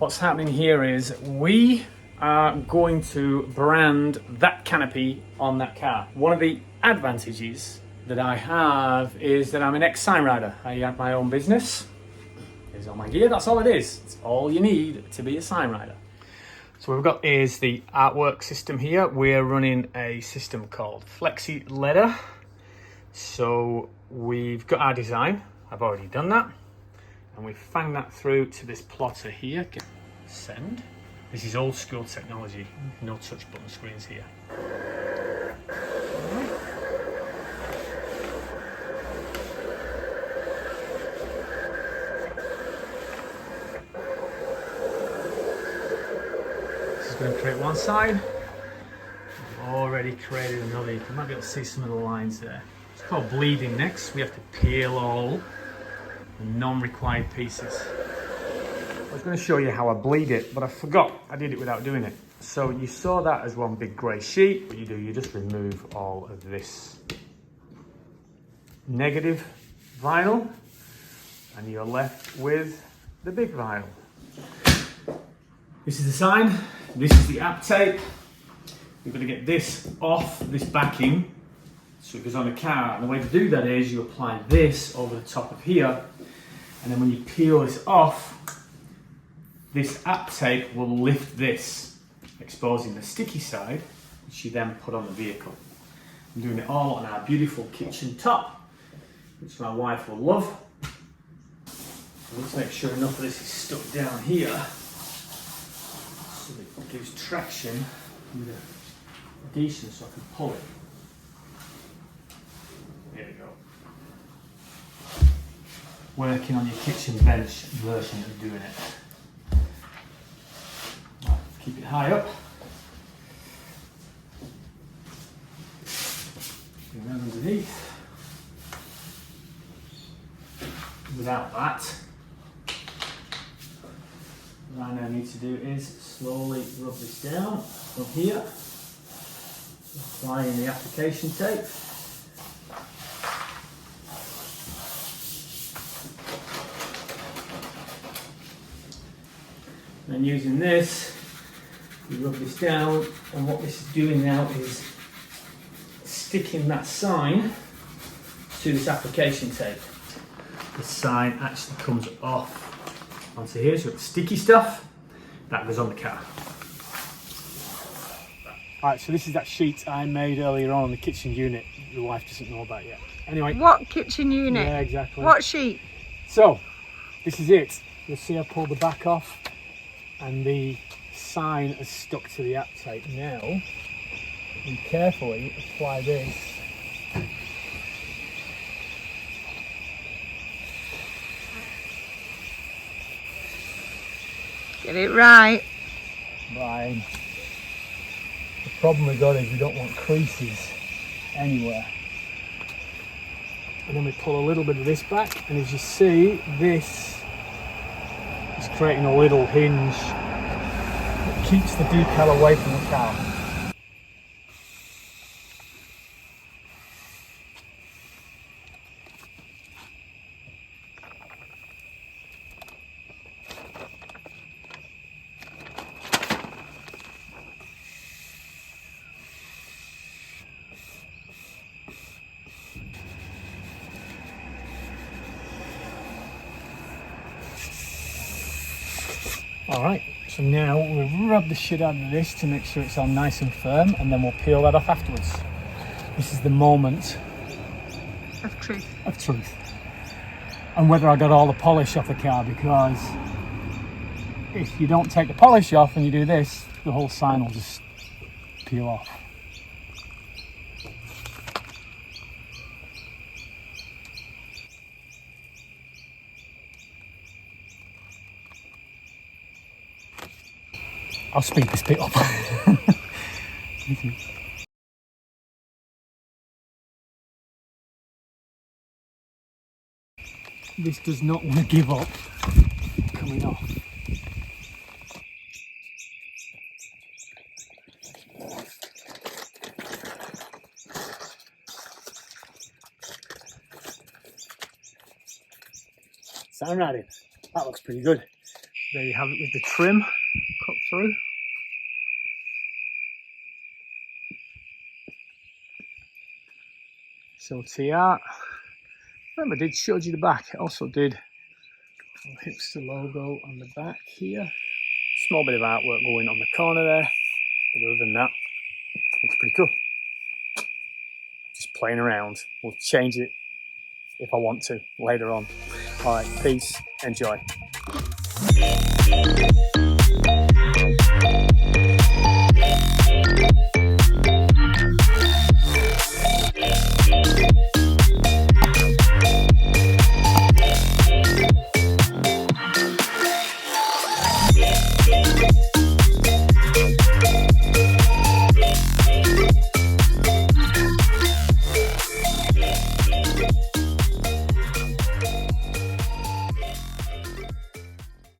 What's happening here is we are going to brand that canopy on that car. One of the advantages that I have is that I'm an ex-signwriter. I have my own business. Here's all my gear, that's all it is. It's all you need to be a signwriter. So what we've got is the artwork system here. We're running a system called Flexi Letter. So we've got our design. I've already done that. And we fang that through to this plotter here. Send. This is old school technology. No touch button screens here. This is going to create one side. We've already created another. You might be able to see some of the lines there. It's called bleeding next. We have to peel all the non-required pieces. I was going to show you how I bleed it, but I forgot. I did it without doing it. So you saw that as one big grey sheet. What you do, you just remove all of this negative vinyl and you're left with the big vinyl. This is the sign. This is the app tape. We're going to get this off this backing so it goes on the car. And the way to do that is you apply this over the top of here, and then when you peel this off, this app tape will lift this, exposing the sticky side, which you then put on the vehicle. I'm doing it all on our beautiful kitchen top, which my wife will love. So let's make sure enough of this is stuck down here so that it gives traction with a decent so I can pull it. There we go. Working on your kitchen bench version of doing it. Keep it high up. Go around underneath. Without that, what I now need to do is slowly rub this down from here, applying the application tape. And using this, we rub this down, and what this is doing now is sticking that sign to this application tape. The sign actually comes off onto here, so it's sticky stuff that goes on the car. Alright, so this is that sheet I made earlier on the kitchen unit the wife doesn't know about yet. Anyway. What kitchen unit? Yeah, exactly. What sheet? So, this is it. You'll see I pulled the back off and the sign is stuck to the app tape. Now, and carefully apply this. Get it right. Right. The problem we got is we don't want creases anywhere. And then we pull a little bit of this back, and as you see, this is creating a little hinge that keeps the decal away from the car. Alright, so now we'll rub the shit out of this to make sure it's all nice and firm, and then we'll peel that off afterwards. This is the moment of truth. And whether I got all the polish off the car, because if you don't take the polish off and you do this, the whole sign will just peel off. I'll speed this bit up. This does not want to give up coming off. Signwriting. That looks pretty good. There you have it with the trim cut through. SOTR. Remember, I did show you the back. I also did a hipster logo on the back here. Small bit of artwork going on the corner there. But other than that, looks pretty cool. Just playing around. We'll change it if I want to later on. All right, peace. Enjoy.